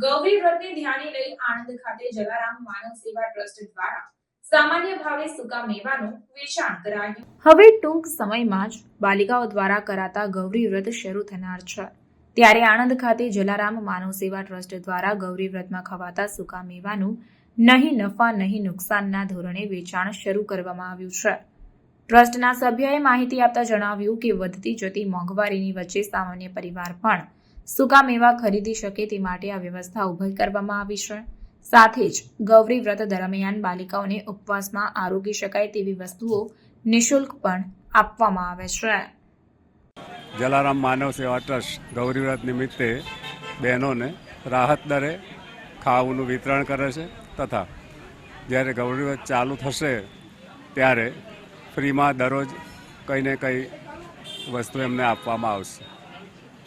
ગૌરી વ્રતને ધ્યાને લઈ આણંદ ખાતે જલારામ માનવ સેવા ટ્રસ્ટ દ્વારા સામાન્ય ભાવે સૂકા મેવાનું વેચાણ કરાયું। હવે ટૂંક સમયમાં જ બાલિકાઓ દ્વારા કરાતા ગૌરી વ્રત શરૂ થનાર છે, ત્યારે આણંદ ખાતે જલારામ માનવ સેવા ટ્રસ્ટ દ્વારા ગૌરી વ્રતમાં ખવાતા સૂકા મેવાનું નહીં નફા નહીં નુકસાનના ધોરણે વેચાણ શરૂ કરવામાં આવ્યું છે। ટ્રસ્ટના સભ્યોએ માહિતી આપતા જણાવ્યું કે વધતી જતી મોંઘવારીની વચ્ચે સામાન્ય પરિવાર પણ સૂકા મેવા ખરીદી શકે તે માટે આ વ્યવસ્થા ઊભી કરવામાં આવી છે। સાથે જ ગૌરી વ્રત દરમિયાન બાલિકાઓને ઉપવાસમાં આરોગી શકાય તેવી વસ્તુઓ નિઃશુલ્ક પણ આપવામાં આવે છે। જલારામ માનવ સેવા ટ્રસ્ટ ગૌરી વ્રત નિમિત્તે બહેનોને રાહત દરે ખાવાનું વિતરણ કરે છે તથા જ્યારે ગૌરી વ્રત ચાલુ થશે ત્યારે ફ્રીમાં દરરોજ કંઈ ને કંઈ વસ્તુ એમને આપવામાં આવશે।